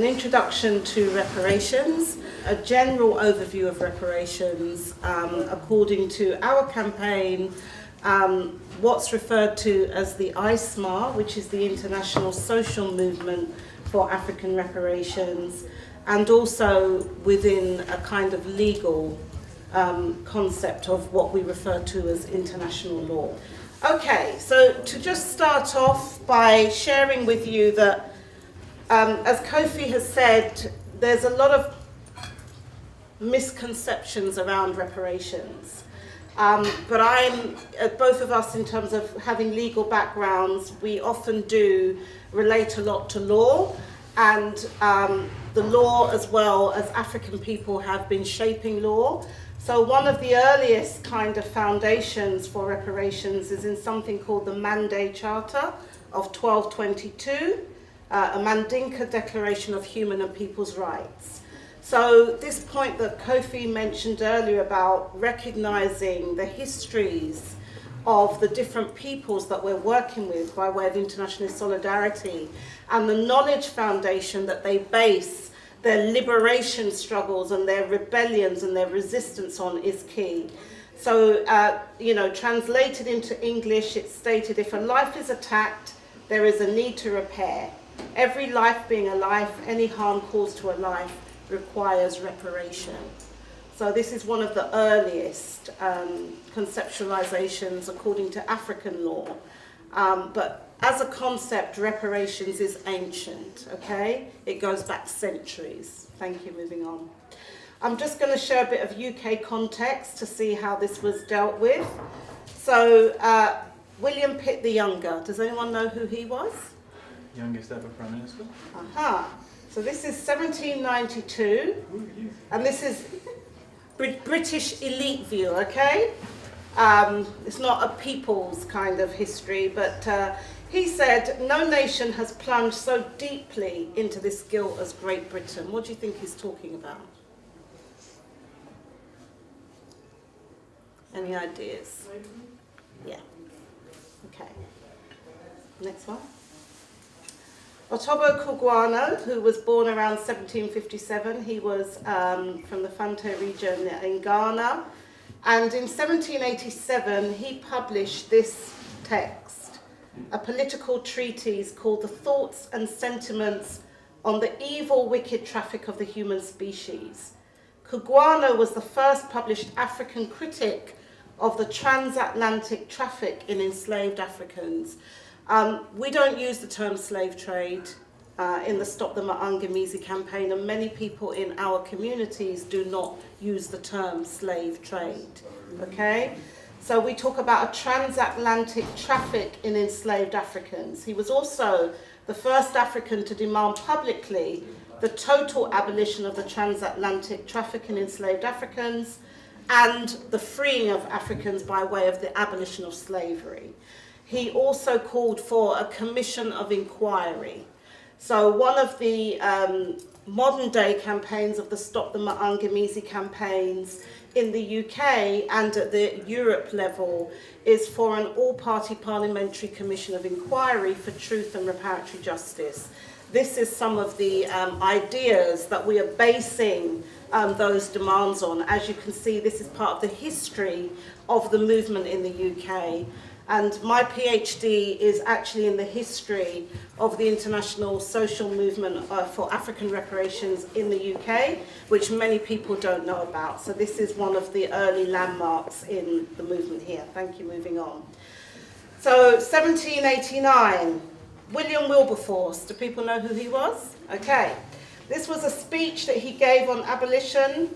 an introduction to reparations, a general overview of reparations according to our campaign, what's referred to as the ISMA, which is the International Social Movement for African Reparations, and also within a kind of legal concept of what we refer to as international law. Okay, so to just start off by sharing with you that, as Kofi has said, there's a lot of misconceptions around reparations. But both of us, in terms of having legal backgrounds, we often do relate a lot to law, and the law, as well as African people, have been shaping law. So one of the earliest kind of foundations for reparations is in something called the Mande Charter of 1222, a Mandinka Declaration of Human and People's Rights. So this point that Kofi mentioned earlier about recognizing the histories of the different peoples that we're working with by way of international solidarity, and the knowledge foundation that they base their liberation struggles and their rebellions and their resistance on is key. So, translated into English, it's stated, if a life is attacked, there is a need to repair. Every life being a life, any harm caused to a life requires reparation. So this is one of the earliest conceptualizations according to African law. But as a concept, reparations is ancient, okay? It goes back centuries. Thank you, moving on. I'm just going to share a bit of UK context to see how this was dealt with. So, William Pitt the Younger, does anyone know who he was? Youngest ever Prime Minister. Aha. So this is 1792, and this is British elite view, okay? It's not a people's kind of history, but he said, no nation has plunged so deeply into this guilt as Great Britain. What do you think he's talking about? Any ideas? Yeah. Okay. Next one. Otobo Kugwano, who was born around 1757, he was from the Fante region in Ghana. And in 1787, he published this text, a political treatise called The Thoughts and Sentiments on the Evil, Wicked Traffic of the Human Species. Kugwano was the first published African critic of the transatlantic traffic in enslaved Africans. We don't use the term slave trade in the Stop the Maangamizi campaign, and many people in our communities do not use the term slave trade, okay? So we talk about a transatlantic traffic in enslaved Africans. He was also the first African to demand publicly the total abolition of the transatlantic traffic in enslaved Africans and the freeing of Africans by way of the abolition of slavery. He also called for a commission of inquiry. So one of the modern day campaigns of the Stop the Maangamizi campaigns in the UK and at the Europe level is for an all-party parliamentary commission of inquiry for truth and reparatory justice. This is some of the ideas that we are basing those demands on. As you can see, this is part of the history of the movement in the UK. And my PhD is actually in the history of the international social movement for African reparations in the UK, which many people don't know about. So this is one of the early landmarks in the movement here. Thank you, moving on. So 1789, William Wilberforce. Do people know who he was? Okay. This was a speech that he gave on abolition,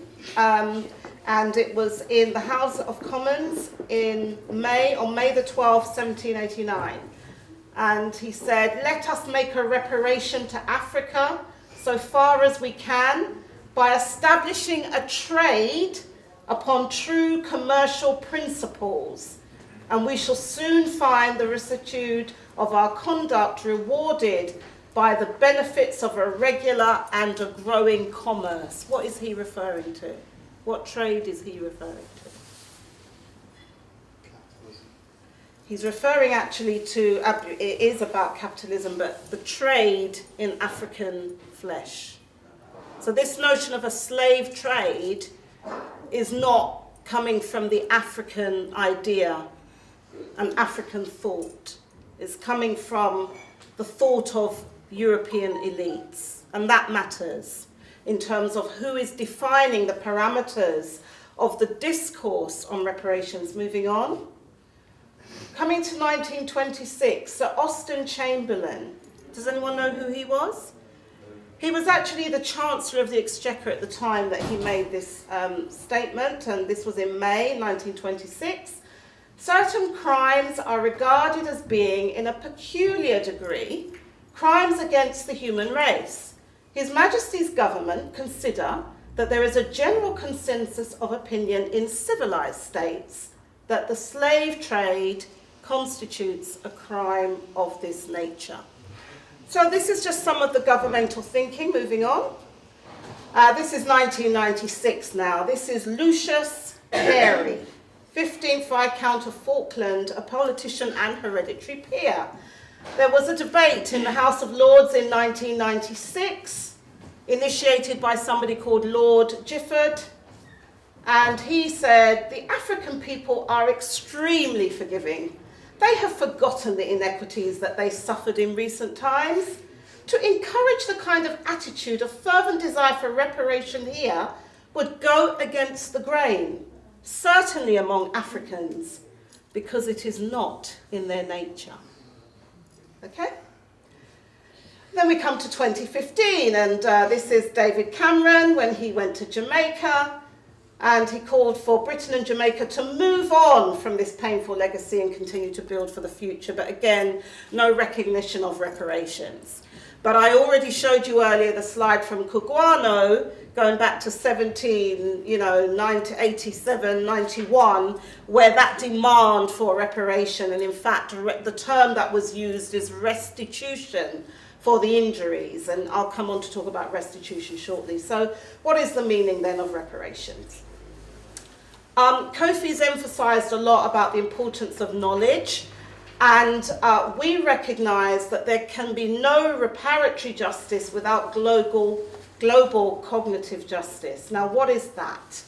and it was in the House of Commons on May the 12th, 1789. And he said, let us make a reparation to Africa so far as we can by establishing a trade upon true commercial principles, and we shall soon find the rectitude of our conduct rewarded by the benefits of a regular and a growing commerce. What is he referring to? What trade is he referring to? He's referring actually to, it is about capitalism, but the trade in African flesh. So this notion of a slave trade is not coming from the African idea, an African thought. It's coming from the thought of European elites, and that matters in terms of who is defining the parameters of the discourse on reparations. Moving on. Coming to 1926, Sir Austen Chamberlain. Does anyone know who he was? He was actually the Chancellor of the Exchequer at the time that he made this statement, and this was in May 1926. Certain crimes are regarded as being, in a peculiar degree, crimes against the human race. His Majesty's government consider that there is a general consensus of opinion in civilized states that the slave trade constitutes a crime of this nature. So this is just some of the governmental thinking. Moving on. This is 1996 now. This is Lucius Berry, 15th Viscount of Falkland, a politician and hereditary peer. There was a debate in the House of Lords in 1996, initiated by somebody called Lord Gifford, and he said, the African people are extremely forgiving. They have forgotten the inequities that they suffered in recent times. To encourage the kind of attitude of fervent desire for reparation here would go against the grain, certainly among Africans, because it is not in their nature. Okay? Then we come to 2015, and this is David Cameron when he went to Jamaica, and he called for Britain and Jamaica to move on from this painful legacy and continue to build for the future. But again, no recognition of reparations. But I already showed you earlier the slide from Cugoano, going back to 87, 91, where that demand for reparation, and in fact, the term that was used is restitution for the injuries, and I'll come on to talk about restitution shortly. So what is the meaning then of reparations? Kofi's emphasized a lot about the importance of knowledge, and we recognize that there can be no reparatory justice without global cognitive justice. Now, what is that?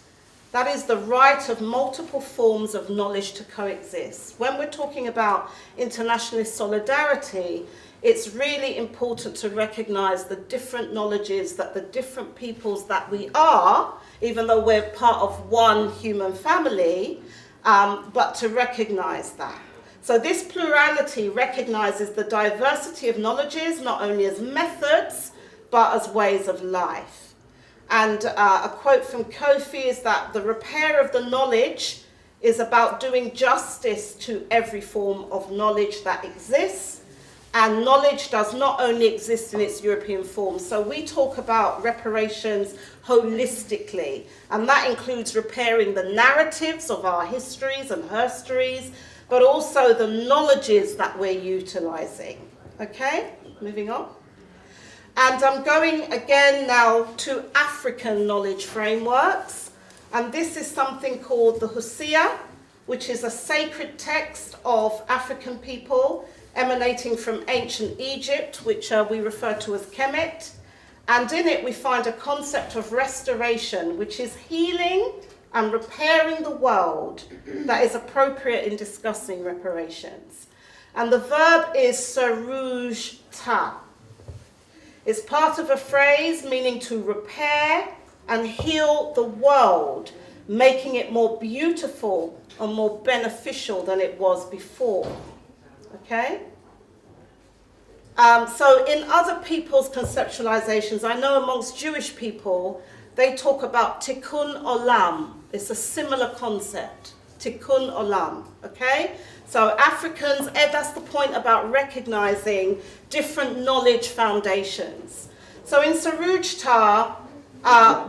That is the right of multiple forms of knowledge to coexist. When we're talking about internationalist solidarity, it's really important to recognize the different knowledges that the different peoples that we are, even though we're part of one human family, but to recognize that. So this plurality recognizes the diversity of knowledges, not only as methods, but as ways of life. And a quote from Kofi is that the repair of the knowledge is about doing justice to every form of knowledge that exists. And knowledge does not only exist in its European form. So we talk about reparations holistically, and that includes repairing the narratives of our histories and herstories, but also the knowledges that we're utilizing. Okay, moving on. And I'm going again now to African knowledge frameworks, and this is something called the Hosea, which is a sacred text of African people, emanating from ancient Egypt, which we refer to as Kemet. And in it we find a concept of restoration, which is healing and repairing the world that is appropriate in discussing reparations. And the verb is serouj ta. It's part of a phrase meaning to repair and heal the world, making it more beautiful and more beneficial than it was before. Okay? So in other people's conceptualizations, I know amongst Jewish people, they talk about Tikkun Olam. It's a similar concept, Tikkun Olam, okay? So Africans, that's the point about recognizing different knowledge foundations. So in Serouj Ta,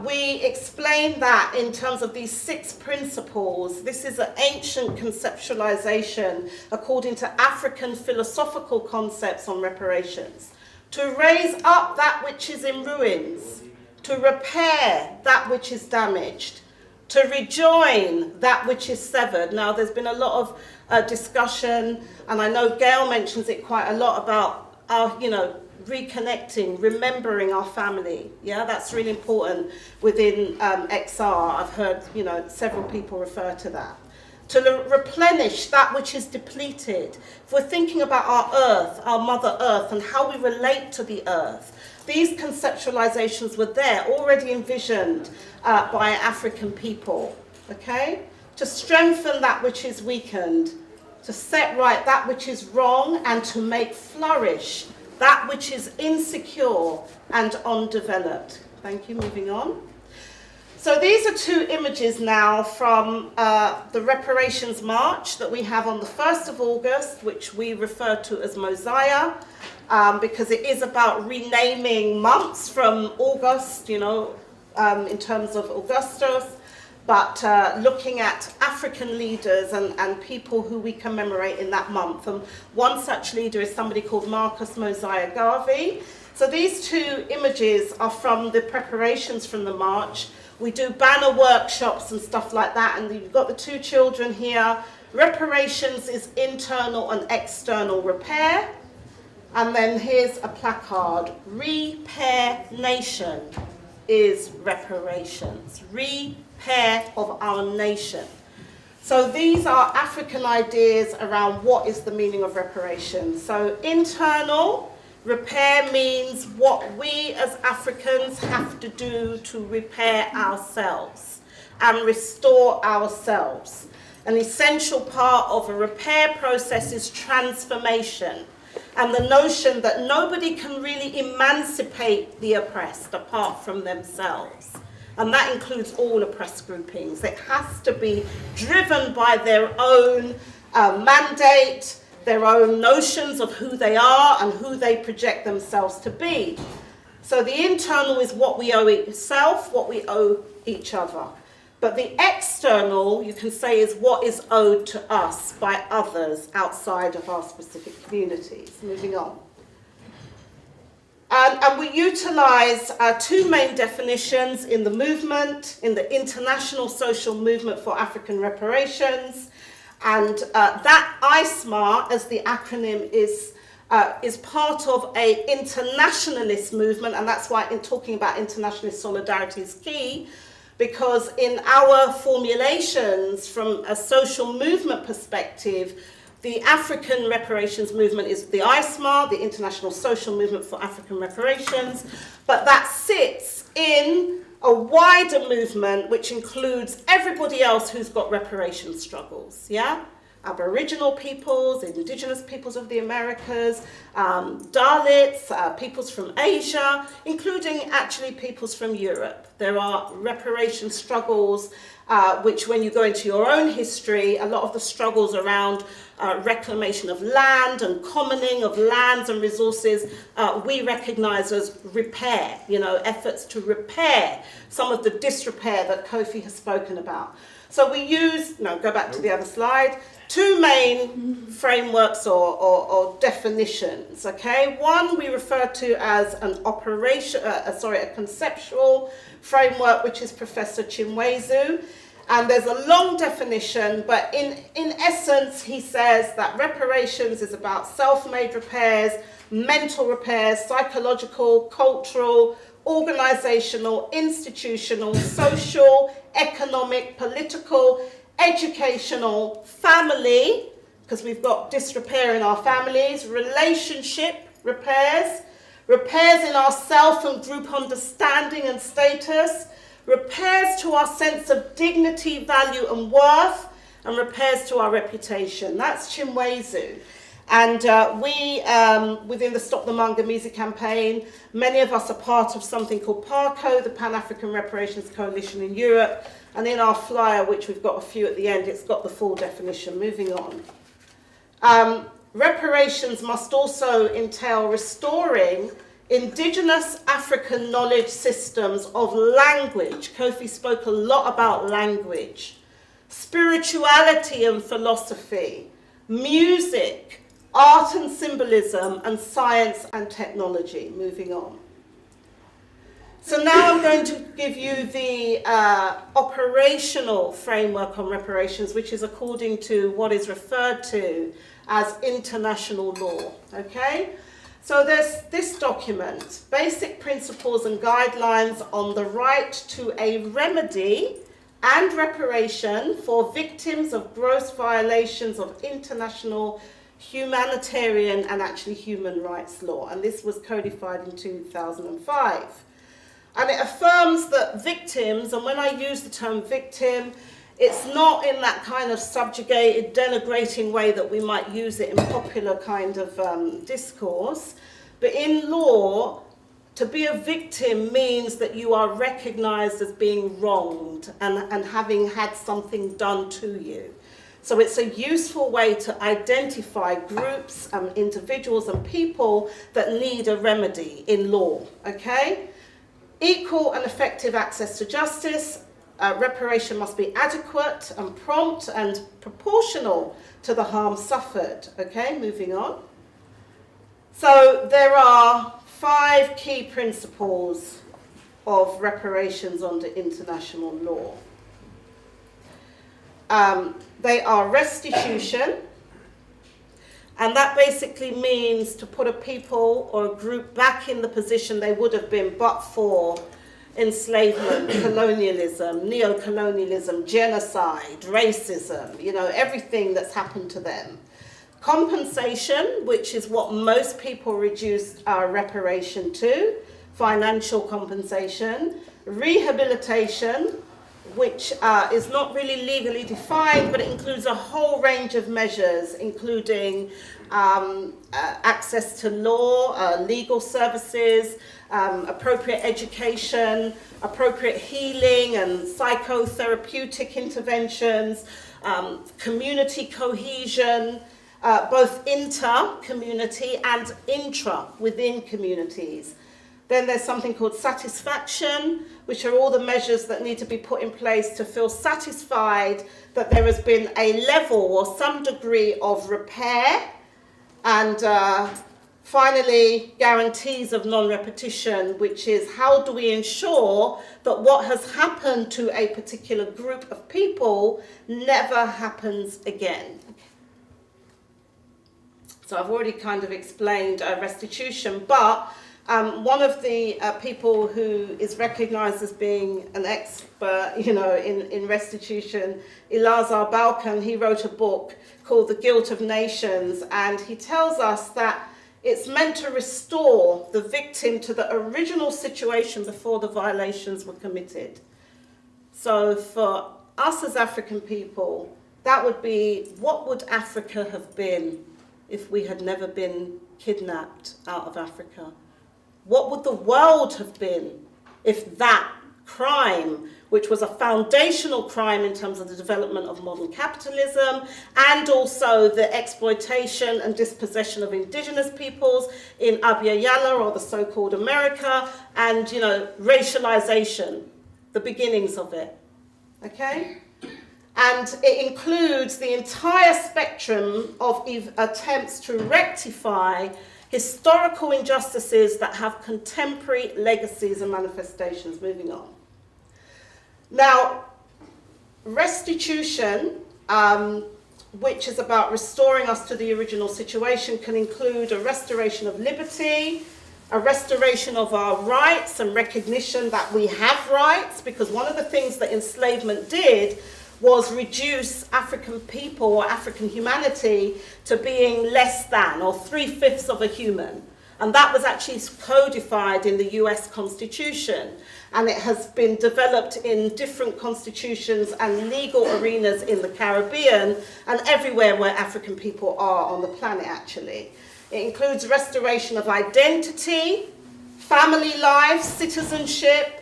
we explain that in terms of these 6 principles. This is an ancient conceptualization according to African philosophical concepts on reparations. To raise up that which is in ruins, to repair that which is damaged, to rejoin that which is severed. Now, there's been a lot of discussion, and I know Gail mentions it quite a lot about our, reconnecting, remembering our family. Yeah, that's really important within XR. I've heard, several people refer to that. To replenish that which is depleted. If we're thinking about our earth, our Mother Earth, and how we relate to the earth, these conceptualizations were there, already envisioned by African people, okay? To strengthen that which is weakened, to set right that which is wrong, and to make flourish that which is insecure and undeveloped. Thank you, moving on. So these are two images now from the Reparations March that we have on the 1st of August, which we refer to as Mosiah, because it is about renaming months from August, in terms of Augustus, but looking at African leaders and people who we commemorate in that month. And one such leader is somebody called Marcus Mosiah Garvey. So these two images are from the preparations from the march. We do banner workshops and stuff like that, and you've got the two children here. Reparations is internal and external repair. And then here's a placard, Repair Nation is reparations. Repair of our nation. So these are African ideas around what is the meaning of reparations. So internal repair means what we as Africans have to do to repair ourselves and restore ourselves. An essential part of a repair process is transformation, and the notion that nobody can really emancipate the oppressed apart from themselves. And that includes all oppressed groupings. It has to be driven by their own mandate, their own notions of who they are and who they project themselves to be. So the internal is what we owe itself, what we owe each other. But the external, you can say, is what is owed to us by others outside of our specific communities. Moving on. And we utilize two main definitions in the movement, in the International Social Movement for African Reparations. And that ISMA, as the acronym, is part of an internationalist movement, and that's why in talking about internationalist solidarity is key, because in our formulations from a social movement perspective, the African Reparations Movement is the ISMA, the International Social Movement for African Reparations, but that sits in a wider movement which includes everybody else who's got reparations struggles, yeah? Aboriginal peoples, indigenous peoples of the Americas, Dalits, peoples from Asia, including actually peoples from Europe. There are reparation struggles which, when you go into your own history, a lot of the struggles around reclamation of land and commoning of lands and resources, we recognize as repair, efforts to repair some of the disrepair that Kofi has spoken about. So we use, go back to the other slide, two main frameworks or definitions, okay? One we refer to as a conceptual framework, which is Professor Chinwezu. And there's a long definition, but in essence, he says that reparations is about self-made repairs, mental repairs, psychological, cultural, organizational, institutional, social, economic, political, educational, family, because we've got disrepair in our families, relationship repairs, repairs in our self and group understanding and status, repairs to our sense of dignity, value and worth, and repairs to our reputation. That's Chinwezu. And we, within the Stop the Maangamizi campaign, many of us are part of something called PARCOE, the Pan-Afrikan Reparations Coalition in Europe. And in our flyer, which we've got a few at the end, it's got the full definition. Moving on. Reparations must also entail restoring indigenous African knowledge systems of language. Kofi spoke a lot about language. Spirituality and philosophy. Music. Art and symbolism, and science and technology. Moving on. So now I'm going to give you the operational framework on reparations, which is according to what is referred to as international law, okay? So there's this document, Basic Principles and Guidelines on the Right to a Remedy and Reparation for Victims of Gross Violations of International Humanitarian and actually Human Rights Law. And this was codified in 2005. And it affirms that victims, and when I use the term victim, it's not in that kind of subjugated, denigrating way that we might use it in popular kind of discourse. But in law, to be a victim means that you are recognized as being wronged and having had something done to you. So it's a useful way to identify groups, individuals and people that need a remedy in law, okay? Equal and effective access to justice. Reparation must be adequate and prompt and proportional to the harm suffered. Okay, moving on. So there are 5 key principles of reparations under international law. They are restitution, and that basically means to put a people or a group back in the position they would have been but for enslavement, colonialism, neo-colonialism, genocide, racism, you know, everything that's happened to them. Compensation, which is what most people reduce reparation to, financial compensation. Rehabilitation, which is not really legally defined, but it includes a whole range of measures, including access to law, legal services, appropriate education, appropriate healing and psychotherapeutic interventions, community cohesion, both inter-community and intra-within communities. Then there's something called satisfaction, which are all the measures that need to be put in place to feel satisfied that there has been a level or some degree of repair. And finally, guarantees of non-repetition, which is how do we ensure that what has happened to a particular group of people never happens again. So I've already kind of explained restitution, but one of the people who is recognized as being an expert, you know, in restitution, Elazar Balkan, he wrote a book called The Guilt of Nations, and he tells us that it's meant to restore the victim to the original situation before the violations were committed. So for us as African people, that would be, what would Africa have been if we had never been kidnapped out of Africa? What would the world have been if that crime, which was a foundational crime in terms of the development of modern capitalism and also the exploitation and dispossession of indigenous peoples in Abya Yala, or the so-called America, and, you know, racialization, the beginnings of it, okay? And it includes the entire spectrum of attempts to rectify historical injustices that have contemporary legacies and manifestations. Moving on. Now, restitution, which is about restoring us to the original situation, can include a restoration of liberty, a restoration of our rights and recognition that we have rights, because one of the things that enslavement did was reduce African people or African humanity to being less than, or 3/5 of a human. And that was actually codified in the US Constitution. And it has been developed in different constitutions and legal arenas in the Caribbean and everywhere where African people are on the planet, actually. It includes restoration of identity, family life, citizenship,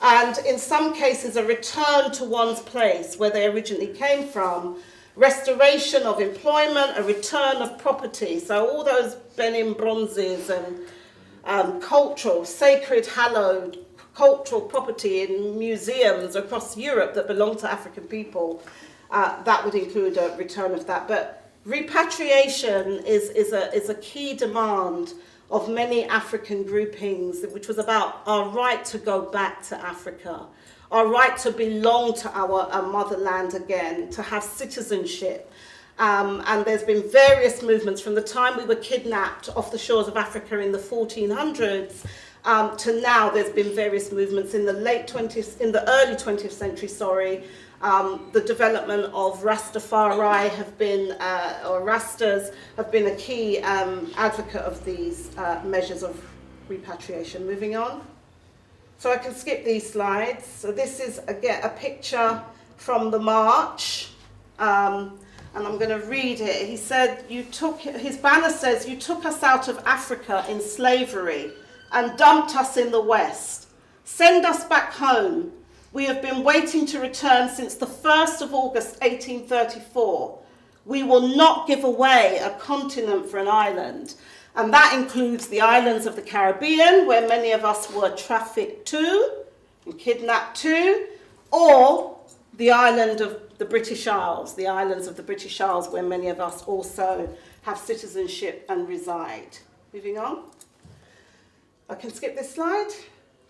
and in some cases a return to one's place where they originally came from, restoration of employment, a return of property. So all those Benin bronzes and cultural, sacred, hallowed cultural property in museums across Europe that belong to African people, that would include a return of that. But repatriation is a key demand of many African groupings, which was about our right to go back to Africa, our right to belong to our motherland again, to have citizenship. And there's been various movements from the time we were kidnapped off the shores of Africa in the 1400s to now. There's been various movements in the early 20th century, the development of Rastafari have been, or Rastas have been a key advocate of these measures of repatriation. Moving on. So I can skip these slides. So this is again a picture from the march, and I'm going to read it. He said, his banner says, "You took us out of Africa in slavery and dumped us in the West. Send us back home. We have been waiting to return since the 1st of August 1834. We will not give away a continent for an island." And that includes the islands of the Caribbean, where many of us were trafficked to and kidnapped to, or the island of the British Isles, the islands of the British Isles, where many of us also have citizenship and reside. Moving on. I can skip this slide.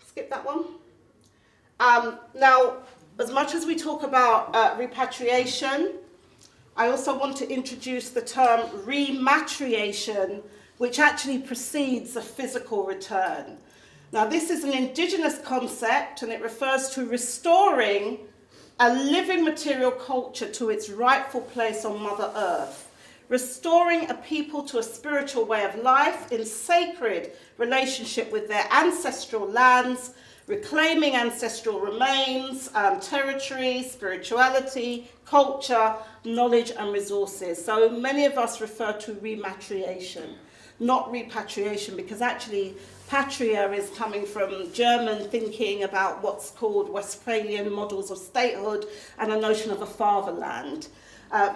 Skip that one. Now, as much as we talk about repatriation, I also want to introduce the term rematriation, which actually precedes a physical return. Now, this is an indigenous concept, and it refers to restoring a living material culture to its rightful place on Mother Earth, restoring a people to a spiritual way of life in sacred relationship with their ancestral lands, reclaiming ancestral remains, territory, spirituality, culture, knowledge and resources. So many of us refer to rematriation, not repatriation, because actually patria is coming from German thinking about what's called Westphalian models of statehood and a notion of a fatherland.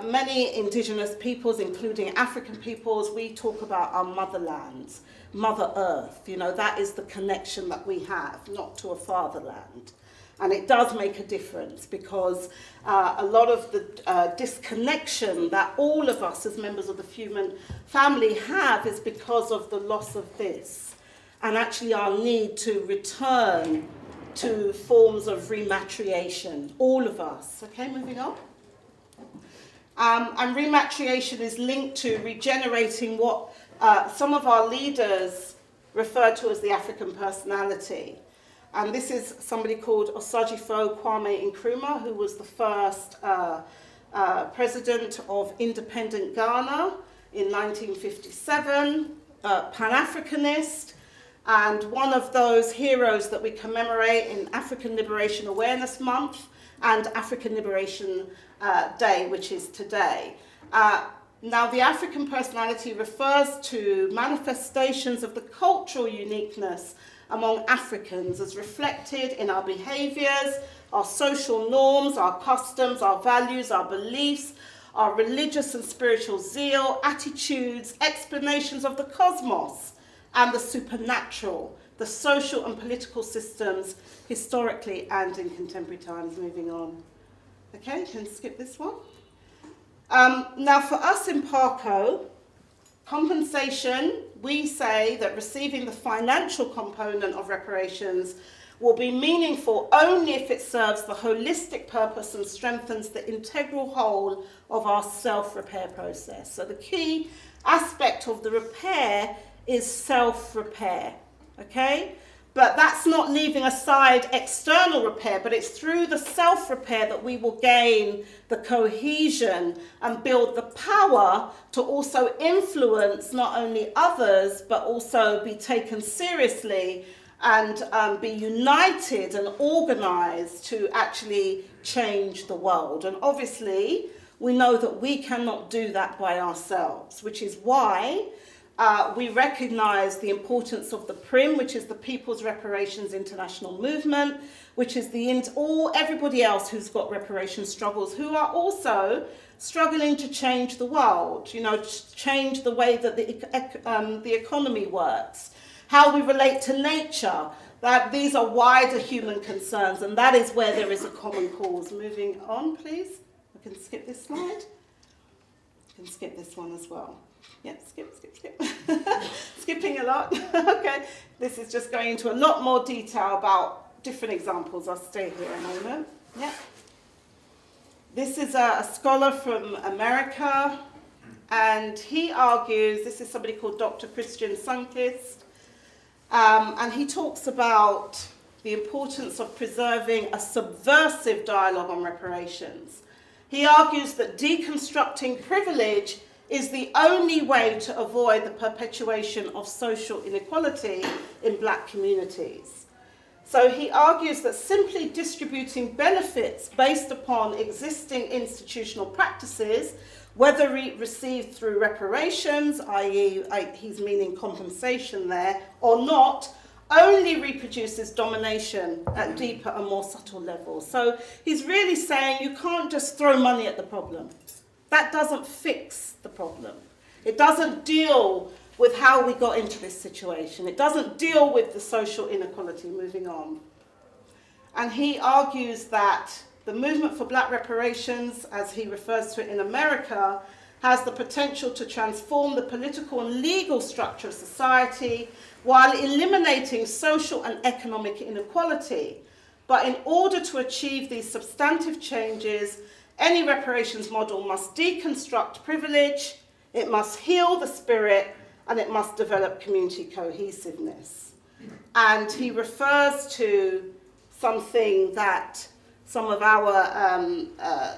Many indigenous peoples, including African peoples, we talk about our motherlands, Mother Earth. You know, that is the connection that we have, not to a fatherland. And it does make a difference because a lot of the disconnection that all of us as members of the human family have is because of the loss of this. And actually our need to return to forms of rematriation, all of us. Okay, moving on. And rematriation is linked to regenerating what some of our leaders refer to as the African personality. And this is somebody called Osagyefo Kwame Nkrumah, who was the first president of independent Ghana in 1957, Pan-Afrikanist, and one of those heroes that we commemorate in African Liberation Awareness Month and African Liberation Day, which is today. Now, the African personality refers to manifestations of the cultural uniqueness among Africans as reflected in our behaviours, our social norms, our customs, our values, our beliefs, our religious and spiritual zeal, attitudes, explanations of the cosmos and the supernatural, the social and political systems historically and in contemporary times. Moving on. Okay, can skip this one. Now, for us in PARCOE, compensation, we say that receiving the financial component of reparations will be meaningful only if it serves the holistic purpose and strengthens the integral whole of our self-repair process. So the key aspect of the repair is self-repair, okay? But that's not leaving aside external repair, but it's through the self-repair that we will gain the cohesion and build the power to also influence not only others, but also be taken seriously and be united and organized to actually change the world. And obviously, we know that we cannot do that by ourselves, which is why we recognise the importance of the PRIM, which is the People's Reparations International Movement, which is everybody else who's got reparation struggles, who are also struggling to change the world, you know, change the way that the economy works, how we relate to nature, that these are wider human concerns, and that is where there is a common cause. Moving on, please. I can skip this slide. I can skip this one as well. Yeah, skip. Skipping a lot. Okay, this is just going into a lot more detail about different examples. I'll stay here a moment. Yeah. This is a scholar from America, and he argues, this is somebody called Dr. Christian Sunkist, and he talks about the importance of preserving a subversive dialogue on reparations. He argues that deconstructing privilege is the only way to avoid the perpetuation of social inequality in black communities. So he argues that simply distributing benefits based upon existing institutional practices, whether received through reparations, i.e. he's meaning compensation there, or not, only reproduces domination at deeper and more subtle levels. So he's really saying you can't just throw money at the problem. That doesn't fix the problem. It doesn't deal with how we got into this situation. It doesn't deal with the social inequality moving on. And he argues that the movement for black reparations, as he refers to it in America, has the potential to transform the political and legal structure of society while eliminating social and economic inequality. But in order to achieve these substantive changes, any reparations model must deconstruct privilege, it must heal the spirit, and it must develop community cohesiveness. And he refers to something that some of our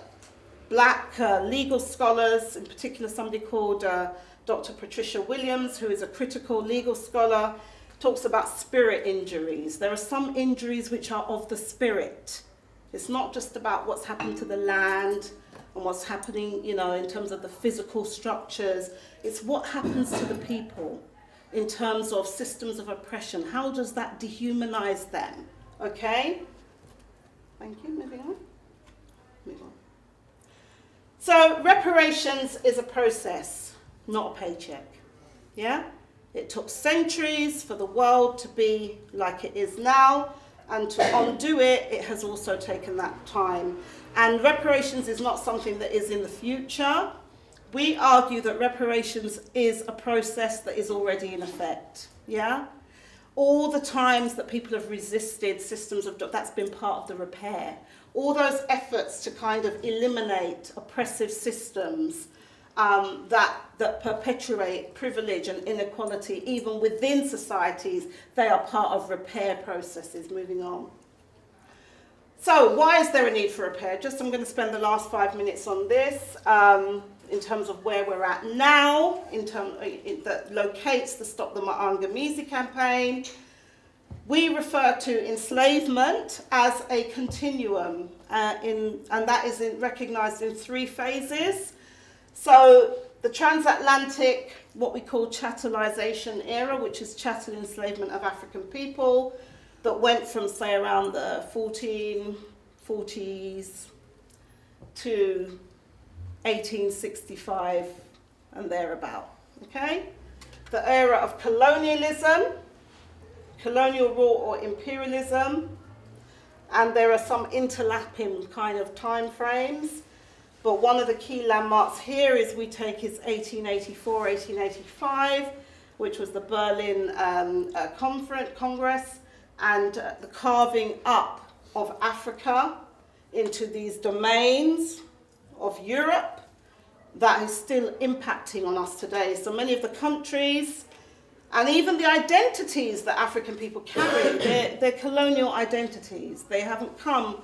black legal scholars, in particular somebody called Dr. Patricia Williams, who is a critical legal scholar, talks about spirit injuries. There are some injuries which are of the spirit. It's not just about what's happened to the land and what's happening, you know, in terms of the physical structures. It's what happens to the people in terms of systems of oppression. How does that dehumanize them? Okay? Thank you. Moving on. Move on. So reparations is a process, not a paycheck. Yeah? It took centuries for the world to be like it is now, and to undo it, it has also taken that time. And reparations is not something that is in the future. We argue that reparations is a process that is already in effect. Yeah? All the times that people have resisted systems of, that's been part of the repair. All those efforts to kind of eliminate oppressive systems that perpetuate privilege and inequality, even within societies, they are part of repair processes. Moving on. So why is there a need for repair? I'm going to spend the last 5 minutes on this in terms of where we're at now, that locates the Stop the Maangamizi campaign. We refer to enslavement as a continuum, and that is recognised in 3 phases. So the transatlantic, what we call chattelization era, which is chattel enslavement of African people, that went from, say, around the 1440s to 1865 and thereabout, okay? The era of colonialism, colonial rule or imperialism, and there are some interlapping kind of time frames. But one of the key landmarks here is we take his 1884, 1885, which was the Berlin Congress, and the carving up of Africa into these domains of Europe that is still impacting on us today. So many of the countries and even the identities that African people carry, they're colonial identities. They haven't come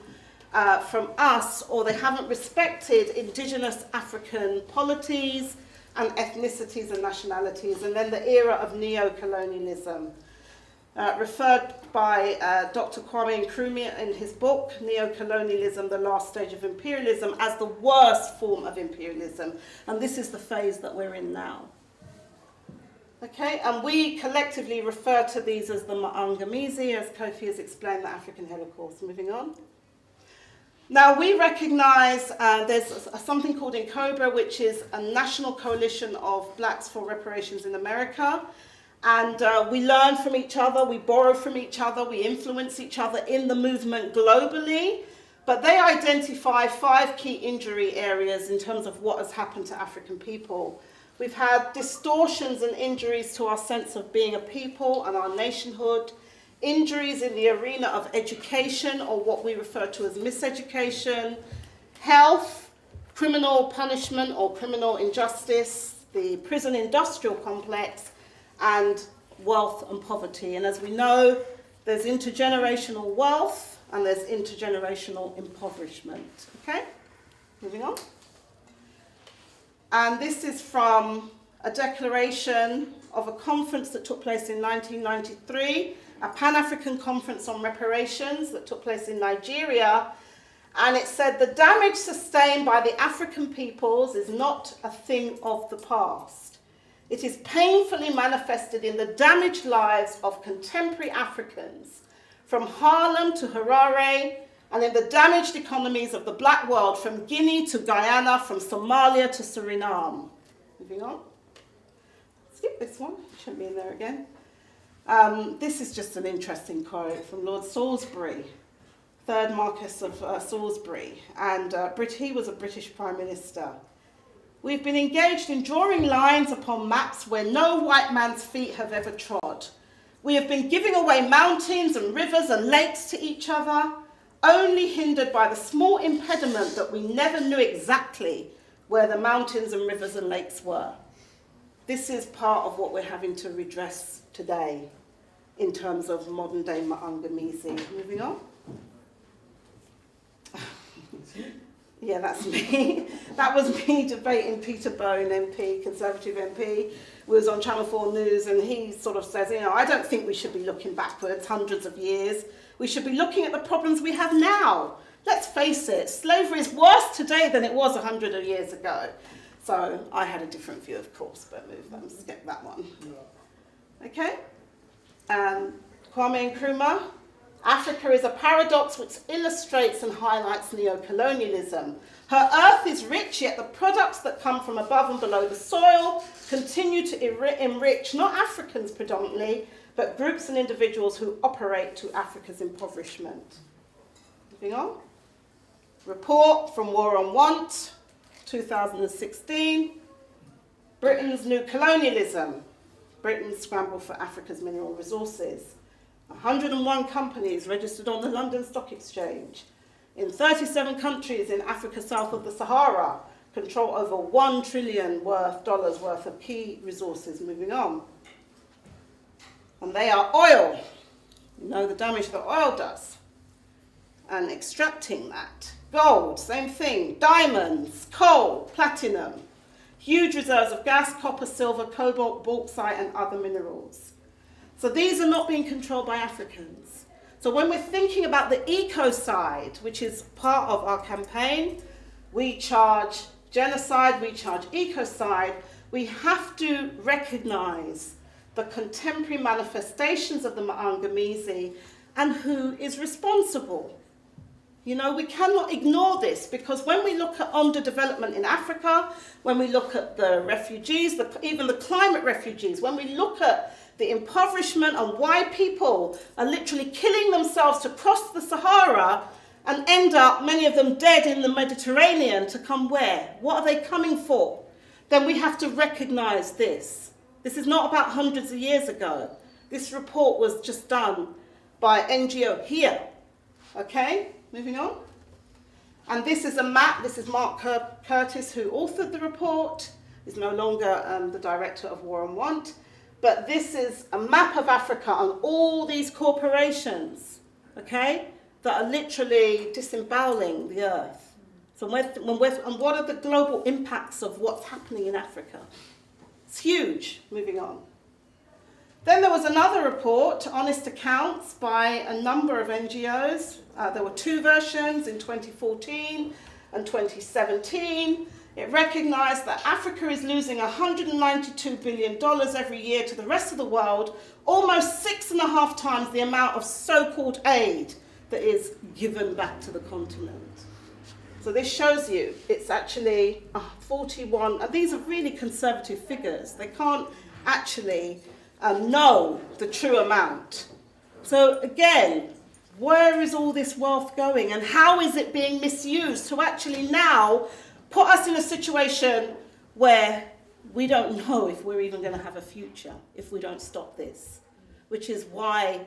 from us, or they haven't respected indigenous African polities and ethnicities and nationalities. And then the era of neo-colonialism, referred by Dr. Kwame Nkrumah in his book, Neo-Colonialism, The Last Stage of Imperialism, as the worst form of imperialism. And this is the phase that we're in now. Okay, and we collectively refer to these as the Maangamizi, as Kofi has explained, the African Holocaust. Moving on. Now, we recognise there's something called Cobra, which is a national coalition of blacks for reparations in America. And we learn from each other, we borrow from each other, we influence each other in the movement globally. But they identify 5 key injury areas in terms of what has happened to African people We've had distortions and injuries to our sense of being a people and our nationhood, injuries in the arena of education, or what we refer to as miseducation, health, criminal punishment or criminal injustice, the prison industrial complex, and wealth and poverty. And as we know, there's intergenerational wealth and there's intergenerational impoverishment. Okay, moving on. And this is from a declaration of a conference that took place in 1993, a Pan-African conference on reparations that took place in Nigeria. And it said, the damage sustained by the African peoples is not a thing of the past. It is painfully manifested in the damaged lives of contemporary Africans, from Harlem to Harare, and in the damaged economies of the black world, from Guinea to Guyana, from Somalia to Suriname. Moving on. Skip this one, it shouldn't be in there again. This is just an interesting quote from Lord Salisbury, 3rd Marquess of Salisbury, and he was a British Prime Minister. We've been engaged in drawing lines upon maps where no white man's feet have ever trod. We have been giving away mountains and rivers and lakes to each other, only hindered by the small impediment that we never knew exactly where the mountains and rivers and lakes were. This is part of what we're having to redress today in terms of modern day Maangamizi. Moving on. Yeah, that's me. That was me debating Peter Bone, MP, Conservative MP. We was on Channel 4 News, and he sort of says, I don't think we should be looking backwards hundreds of years. We should be looking at the problems we have now. Let's face it, slavery is worse today than it was 100 years ago. So I had a different view, of course, but skip that one. Okay? Kwame Nkrumah. Africa is a paradox which illustrates and highlights neocolonialism. Her earth is rich, yet the products that come from above and below the soil continue to enrich not Africans predominantly, but groups and individuals who operate to Africa's impoverishment. Moving on. Report from War on Want, 2016. Britain's new colonialism. Britain's scramble for Africa's mineral resources. 101 companies registered on the London Stock Exchange. In 37 countries in Africa south of the Sahara, control over $1 trillion dollars worth of key resources. Moving on. And they are oil. You know the damage that oil does. And extracting that. Gold, same thing. Diamonds, coal, platinum. Huge reserves of gas, copper, silver, cobalt, bauxite, and other minerals. So these are not being controlled by Africans. So when we're thinking about the Ecocide, which is part of our campaign, we charge genocide, we charge Ecocide, we have to recognize the contemporary manifestations of the Maangamizi and who is responsible. We cannot ignore this, because when we look at underdevelopment in Africa, when we look at the refugees, even the climate refugees, when we look at the impoverishment and why people are literally killing themselves to cross the Sahara and end up, many of them dead in the Mediterranean, to come where? What are they coming for? Then we have to recognize this. This is not about hundreds of years ago. This report was just done by NGO here. Okay, moving on. And this is a map. This is Mark Curtis, who authored the report. He's no longer the director of War on Want. But this is a map of Africa and all these corporations, okay, that are literally disemboweling the earth. So and what are the global impacts of what's happening in Africa? It's huge. Moving on. Then there was another report, Honest Accounts, by a number of NGOs. There were 2 versions in 2014 and 2017. It recognised that Africa is losing $192 billion every year to the rest of the world, almost 6.5 times the amount of so-called aid that is given back to the continent. So this shows you it's actually 41, and these are really conservative figures. They can't actually know the true amount. So again, where is all this wealth going, and how is it being misused to actually now put us in a situation where we don't know if we're even going to have a future if we don't stop this, which is why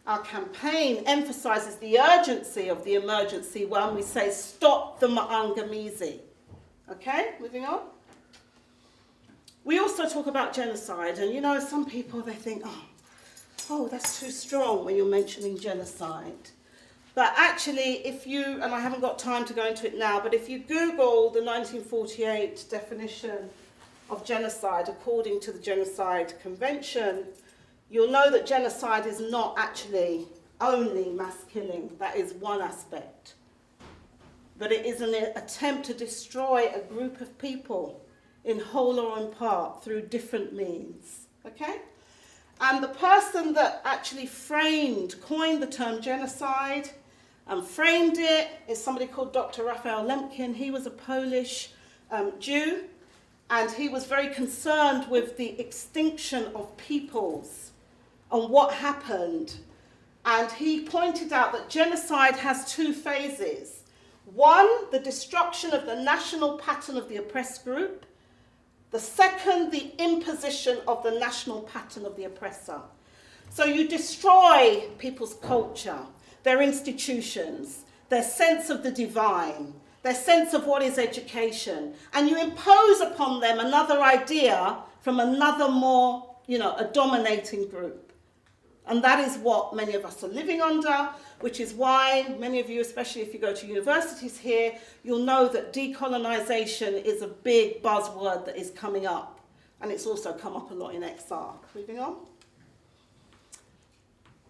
our campaign emphasizes the urgency of the emergency when we say stop the Maangamizi. Okay, moving on. We also talk about genocide, and you know, some people, they think, oh, that's too strong when you're mentioning genocide. But actually, if you, and I haven't got time to go into it now, but if you Google the 1948 definition of genocide according to the Genocide Convention, you'll know that genocide is not actually only mass killing. That is one aspect. But it is an attempt to destroy a group of people in whole or in part through different means. Okay? And the person that actually coined the term genocide and framed it is somebody called Dr. Raphael Lemkin. He was a Polish Jew, and he was very concerned with the extinction of peoples and what happened. And he pointed out that genocide has two phases. One, the destruction of the national pattern of the oppressed group. The second, the imposition of the national pattern of the oppressor. So you destroy people's culture, their institutions, their sense of the divine, their sense of what is education, and you impose upon them another idea from another more, a dominating group. And that is what many of us are living under, which is why many of you, especially if you go to universities here, you'll know that decolonization is a big buzzword that is coming up. And it's also come up a lot in XR. Moving on.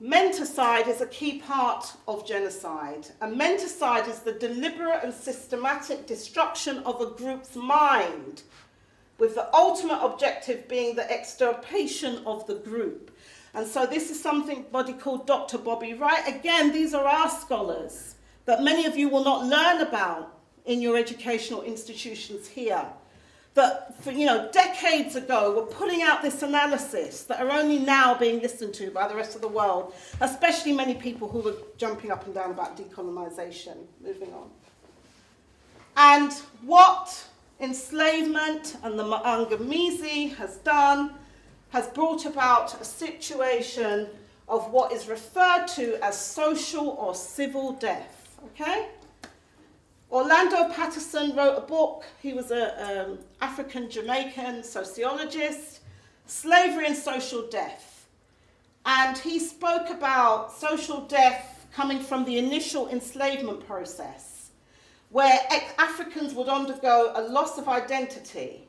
Menticide is a key part of genocide. And menticide is the deliberate and systematic destruction of a group's mind, with the ultimate objective being the extirpation of the group. And so this is somebody called Dr. Bobby Wright. Again, these are our scholars that many of you will not learn about in your educational institutions here. That, decades ago were putting out this analysis that are only now being listened to by the rest of the world, especially many people who were jumping up and down about decolonization. Moving on. And what enslavement and the Maangamizi has done has brought about a situation of what is referred to as social or civil death, okay? Orlando Patterson wrote a book. He was an African-Jamaican sociologist, Slavery and Social Death. And he spoke about social death coming from the initial enslavement process, where Africans would undergo a loss of identity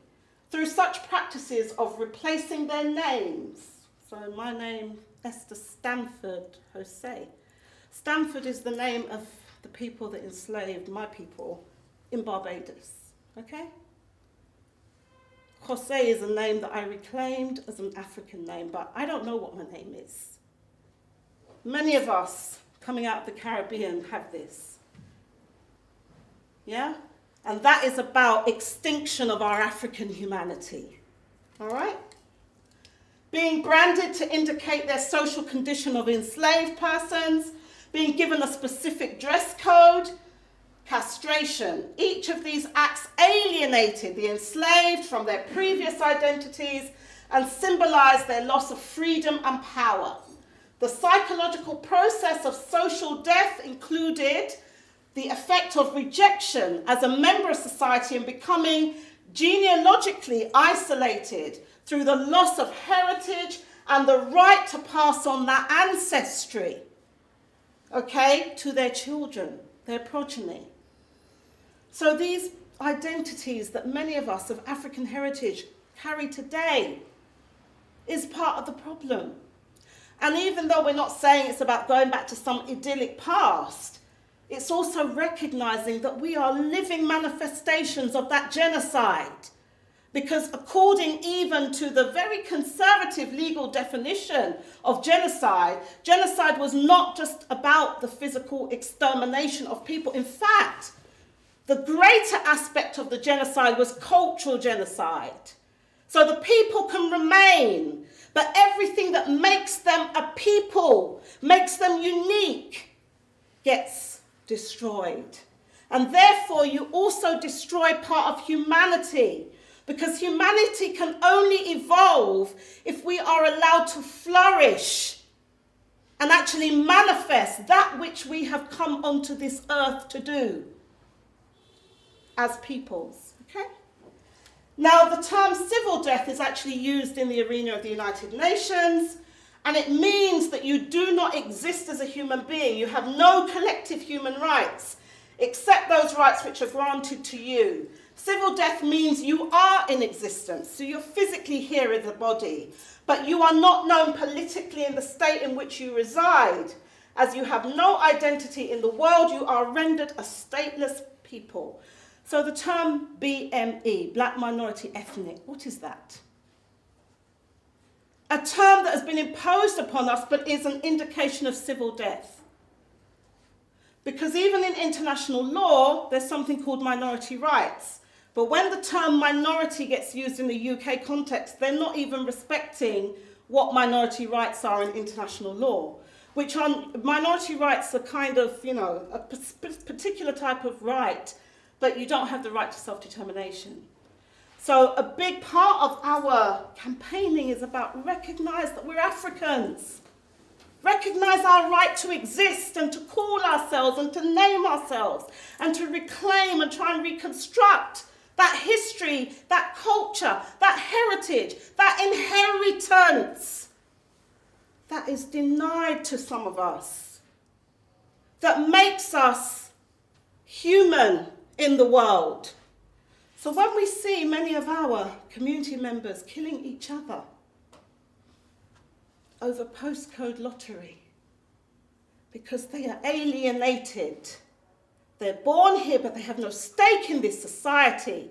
through such practices of replacing their names. So my name, Esther Stanford Xosei. Stanford is the name of the people that enslaved my people in Barbados, okay? Xosei is a name that I reclaimed as an African name, but I don't know what my name is. Many of us coming out of the Caribbean have this, yeah? And that is about extinction of our African humanity, all right? Being branded to indicate their social condition of enslaved persons, being given a specific dress code, castration. Each of these acts alienated the enslaved from their previous identities and symbolized their loss of freedom and power. The psychological process of social death included the effect of rejection as a member of society and becoming genealogically isolated through the loss of heritage and the right to pass on that ancestry, okay, to their children, their progeny. So these identities that many of us of African heritage carry today is part of the problem. And even though we're not saying it's about going back to some idyllic past, it's also recognizing that we are living manifestations of that genocide. Because according even to the very conservative legal definition of genocide, genocide was not just about the physical extermination of people. In fact, the greater aspect of the genocide was cultural genocide. So the people can remain, but everything that makes them a people, makes them unique, gets destroyed. And therefore you also destroy part of humanity Because humanity can only evolve if we are allowed to flourish and actually manifest that which we have come onto this earth to do as peoples. Okay? Now, the term civil death is actually used in the arena of the United Nations, and it means that you do not exist as a human being. You have no collective human rights, except those rights which are granted to you. Civil death means you are in existence, so you're physically here as a body, but you are not known politically in the state in which you reside. As you have no identity in the world, you are rendered a stateless people. So the term BME, Black Minority Ethnic, what is that? A term that has been imposed upon us but is an indication of civil death. Because even in international law, there's something called minority rights. But when the term minority gets used in the UK context, they're not even respecting what minority rights are in international law, which are minority rights are kind of, a particular type of right, but you don't have the right to self-determination. So a big part of our campaigning is about recognize that we're Africans. Recognize our right to exist and to call ourselves and to name ourselves and to reclaim and try and reconstruct that history, that culture, that heritage, that inheritance that is denied to some of us, that makes us human in the world. So when we see many of our community members killing each other over postcode lottery because they are alienated, they're born here but they have no stake in this society,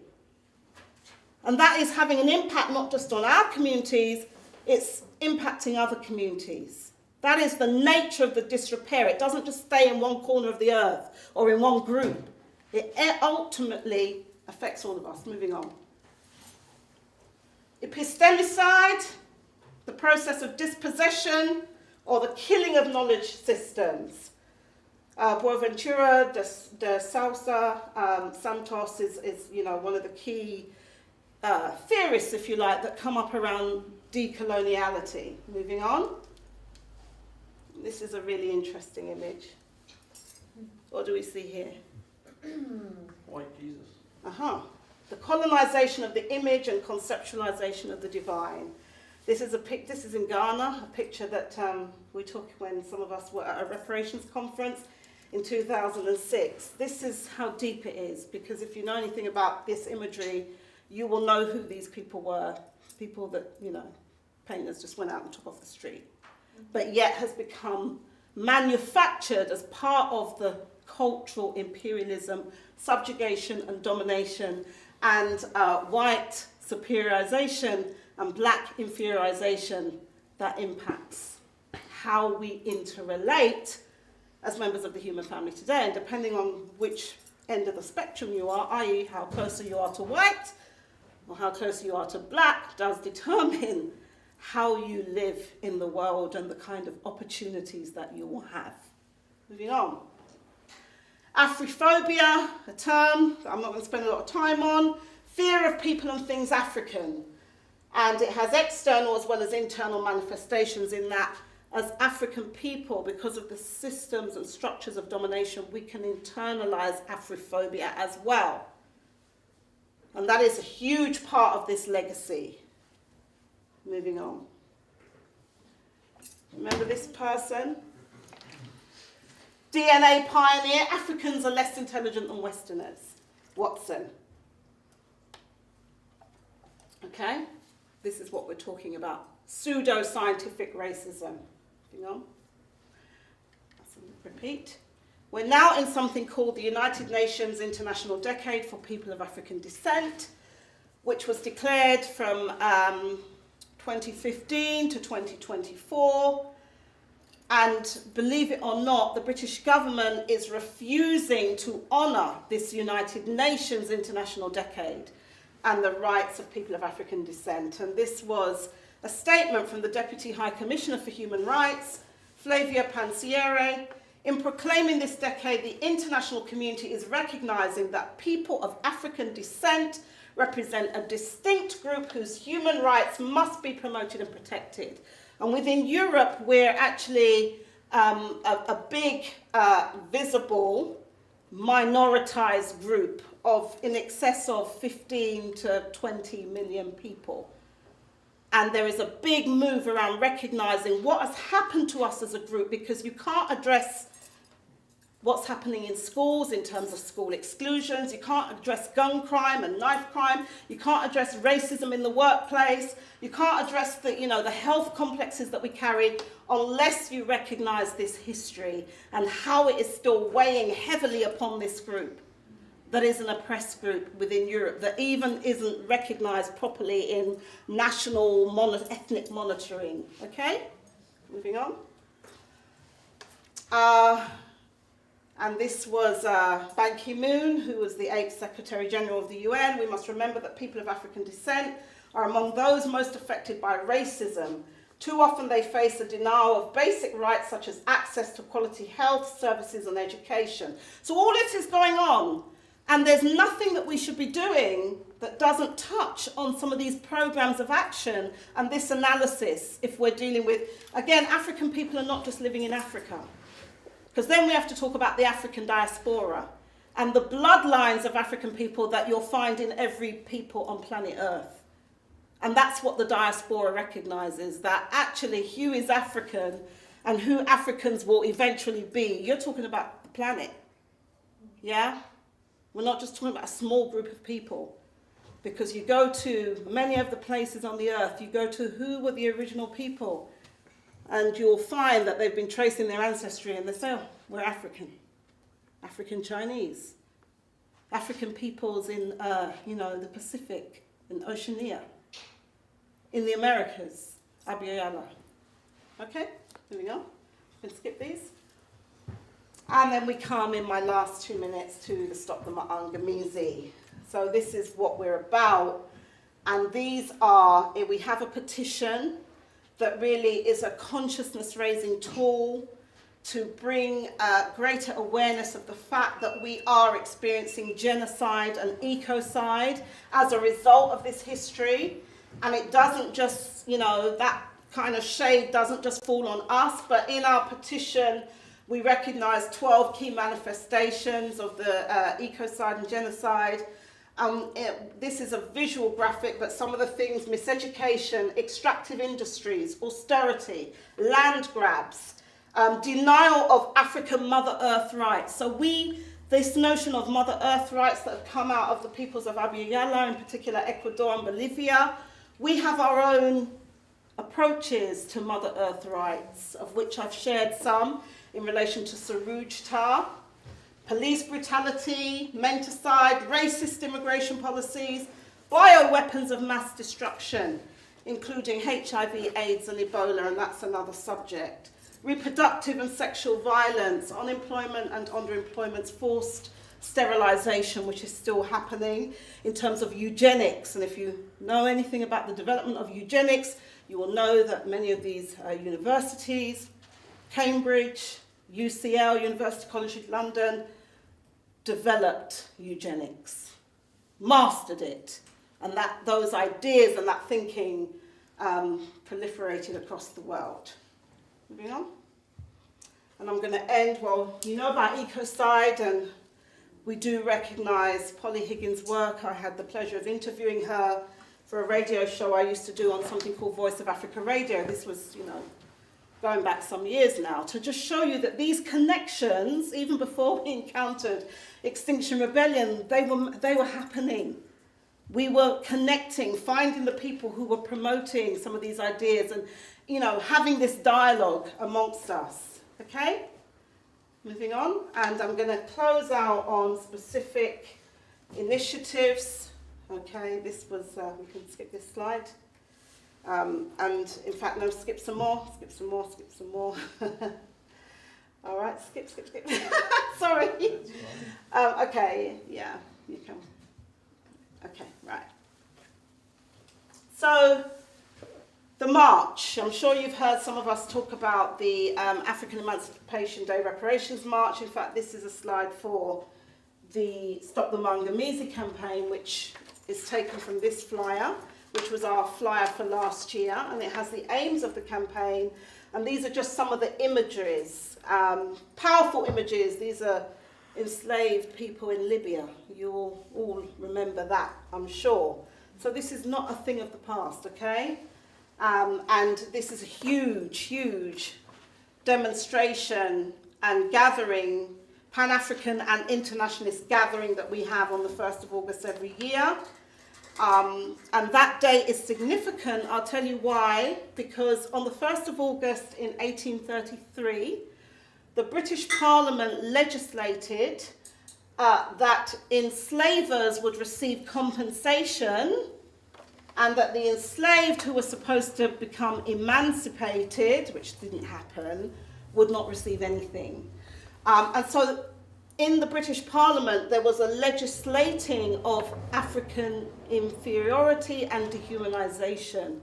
and that is having an impact not just on our communities, it's impacting other communities. That is the nature of the disrepair. It doesn't just stay in one corner of the earth or in one group. It ultimately affects all of us. Moving on. Epistemicide, the process of dispossession or the killing of knowledge systems. Boaventura de Sousa Santos is one of the key theorists, if you like, that come up around decoloniality. Moving on. This is a really interesting image. What do we see here? White Jesus. The colonization of the image and conceptualization of the divine. This is in Ghana, a picture that we took when some of us were at a reparations conference in 2006. This is how deep it is, because if you know anything about this imagery, you will know who these people were. People that, painters just went out and took off the street. But yet has become manufactured as part of the cultural imperialism, subjugation and domination, and white superiorization and black inferiorization that impacts how we interrelate as members of the human family today. And depending on which end of the spectrum you are, i.e. how closer you are to white or how closer you are to black, does determine how you live in the world and the kind of opportunities that you will have. Moving on. Afrophobia, a term that I'm not going to spend a lot of time on. Fear of people and things African. And it has external as well as internal manifestations in that as African people, because of the systems and structures of domination, we can internalize Afrophobia as well. And that is a huge part of this legacy. Moving on. Remember this person? DNA pioneer, Africans are less intelligent than Westerners. Watson. Okay? This is what we're talking about. Pseudo-scientific racism. Moving on. Repeat. We're now in something called the United Nations International Decade for People of African Descent, which was declared from 2015 to 2024. And believe it or not, the British government is refusing to honour this United Nations International Decade and the rights of people of African descent. And this was a statement from the Deputy High Commissioner for Human Rights, Flavia Pansiere. In proclaiming this decade, the international community is recognising that people of African descent represent a distinct group whose human rights must be promoted and protected. And within Europe, we're actually a big, visible, minoritized group of in excess of 15 to 20 million people. And there is a big move around recognizing what has happened to us as a group, because you can't address what's happening in schools in terms of school exclusions, you can't address gun crime and knife crime, you can't address racism in the workplace, you can't address the, the health complexes that we carry unless you recognize this history and how it is still weighing heavily upon this group that is an oppressed group within Europe that even isn't recognized properly in national ethnic monitoring. Okay, moving on. And this was Ban Ki-moon, who was the 8th Secretary General of the UN. We must remember that people of African descent are among those most affected by racism. Too often they face a denial of basic rights such as access to quality health, services and education. So all this is going on, and there's nothing that we should be doing that doesn't touch on some of these programs of action and this analysis if we're dealing with, again, African people are not just living in Africa. Because then we have to talk about the African diaspora and the bloodlines of African people that you'll find in every people on planet Earth. And that's what the diaspora recognizes, that actually who is African and who Africans will eventually be. You're talking about the planet, yeah? We're not just talking about a small group of people. Because you go to many of the places on the earth, you go to who were the original people, and you'll find that they've been tracing their ancestry and they say, oh, we're African. African Chinese. African peoples in, the Pacific, in Oceania. In the Americas, Abiyala. Okay, here we go. We can skip these. And then we come in my last 2 minutes to the Stop the Maangamizi. So this is what we're about. And these are, we have a petition that really is a consciousness-raising tool to bring greater awareness of the fact that we are experiencing genocide and ecocide as a result of this history. And it doesn't just, that kind of shade doesn't just fall on us, but in our petition, we recognize 12 key manifestations of the ecocide and genocide. This is a visual graphic, but some of the things: miseducation, extractive industries, austerity, land grabs, denial of African Mother Earth rights. So this notion of Mother Earth rights that have come out of the peoples of Abiyala, in particular Ecuador and Bolivia, we have our own approaches to Mother Earth rights, of which I've shared some in relation to Suruj Tar. Police brutality, menticide, racist immigration policies, bioweapons of mass destruction, including HIV, AIDS and Ebola, and that's another subject. Reproductive and sexual violence, unemployment and underemployment, forced sterilisation, which is still happening, in terms of eugenics. And if you know anything about the development of eugenics, you will know that many of these universities, Cambridge, UCL, University College London, developed eugenics, mastered it, and that those ideas and that thinking proliferated across the world. Moving on. And I'm going to end, you know about Ecocide, and we do recognise Polly Higgins' work. I had the pleasure of interviewing her for a radio show I used to do on something called Voice of Africa Radio. This was, going back some years now, to just show you that these connections, even before we encountered Extinction Rebellion, they were happening. We were connecting, finding the people who were promoting some of these ideas and, having this dialogue amongst us. Okay? Moving on. And I'm going to close out on specific initiatives. Okay, this was, we can skip this slide. And in fact, no, skip some more. All right, skip. Sorry. Okay, yeah, you can. Okay, right. So, the march. I'm sure you've heard some of us talk about the African Emancipation Day Reparations March. In fact, this is a slide for the Stop the Maangamizi campaign, which is taken from this flyer, which was our flyer for last year, and it has the aims of the campaign, and these are just some of the imageries, powerful images. These are enslaved people in Libya. You'll all remember that, I'm sure. So this is not a thing of the past, okay? And this is a huge, huge demonstration and gathering, Pan-African and internationalist gathering that we have on the 1st of August every year. And that date is significant. I'll tell you why. Because on the 1st of August in 1833, the British Parliament legislated that enslavers would receive compensation, and that the enslaved who were supposed to become emancipated, which didn't happen, would not receive anything. And so in the British Parliament, there was a legislating of African inferiority and dehumanization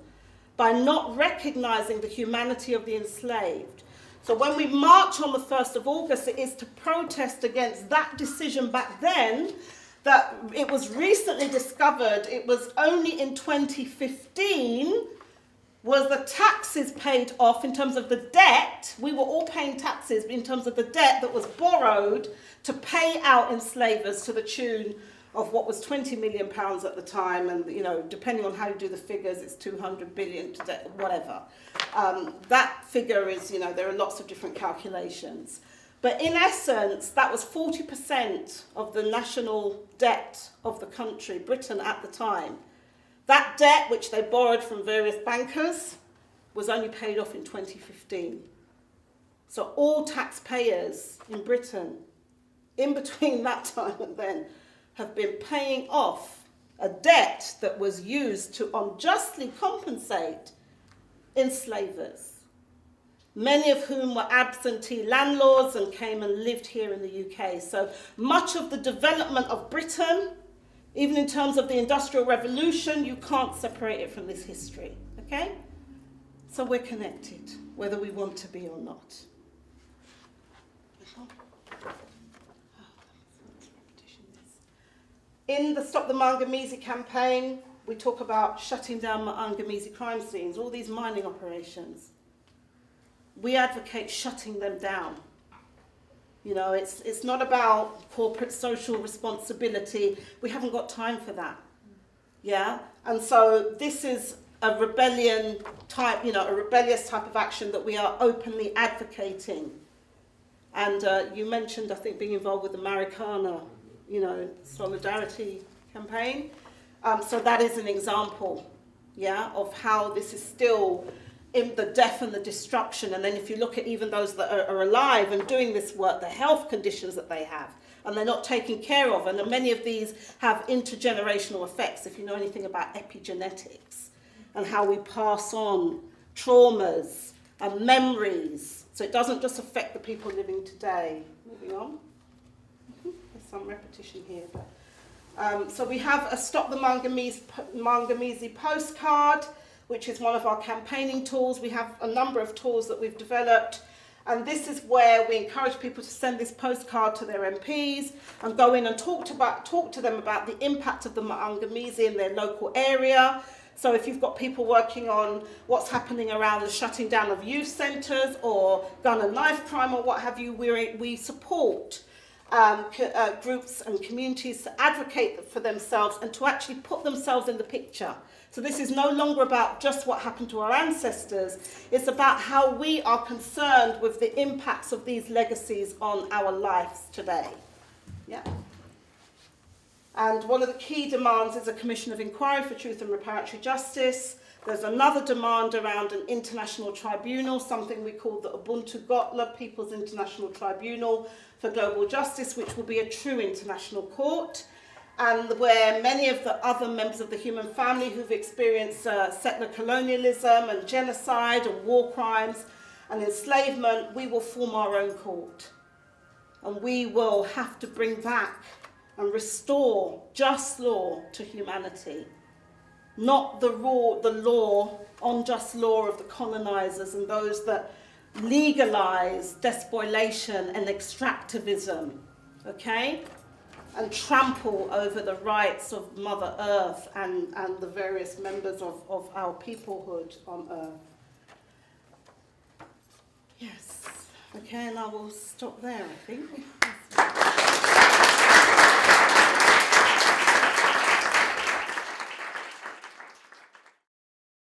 by not recognizing the humanity of the enslaved. So when we march on the 1st of August, it is to protest against that decision back then, that it was recently discovered, it was only in 2015 was the taxes paid off in terms of the debt. We were all paying taxes in terms of the debt that was borrowed to pay out enslavers to the tune of what was 20 million pounds at the time, and depending on how you do the figures, it's 200 billion to debt, whatever. That figure is, there are lots of different calculations. But in essence, that was 40% of the national debt of the country, Britain at the time. That debt, which they borrowed from various bankers, was only paid off in 2015. So all taxpayers in Britain, in between that time and then, have been paying off a debt that was used to unjustly compensate enslavers, many of whom were absentee landlords and came and lived here in the UK. So much of the development of Britain, even in terms of the Industrial Revolution, you can't separate it from this history, okay? So we're connected, whether we want to be or not. In the Stop the Maangamizi campaign, we talk about shutting down Maangamizi crime scenes, all these mining operations. We advocate shutting them down. It's not about corporate social responsibility. We haven't got time for that. Yeah? And so this is a rebellion type, a rebellious type of action that we are openly advocating. And you mentioned, I think, being involved with the Marikana, solidarity campaign. So that is an example, of how this is still in the death and the destruction. And then if you look at even those that are alive and doing this work, the health conditions that they have, and they're not taken care of. And many of these have intergenerational effects, if you know anything about epigenetics, and how we pass on traumas and memories. So it doesn't just affect the people living today. Moving on. There's some repetition here. But, so we have a Stop the Maangamizi postcard, which is one of our campaigning tools. We have a number of tools that we've developed, and this is where we encourage people to send this postcard to their MPs and go in and talk to them about the impact of the Maangamizi in their local area. So if you've got people working on what's happening around the shutting down of youth centres or gun and knife crime or what have you, we support groups and communities to advocate for themselves and to actually put themselves in the picture. So this is no longer about just what happened to our ancestors. It's about how we are concerned with the impacts of these legacies on our lives today. Yeah. And one of the key demands is a commission of inquiry for truth and reparatory justice. There's another demand around an international tribunal, something we call the Ubuntu Gotla People's International Tribunal for Global Justice, which will be a true international court, and where many of the other members of the human family who've experienced settler colonialism and genocide and war crimes and enslavement, we will form our own court. And we will have to bring back and restore just law to humanity, not the law, unjust law of the colonizers and those that legalize despoliation and extractivism, okay? and trample over the rights of Mother Earth and the various members of our peoplehood on Earth. Yes. Okay, and I will stop there, I think.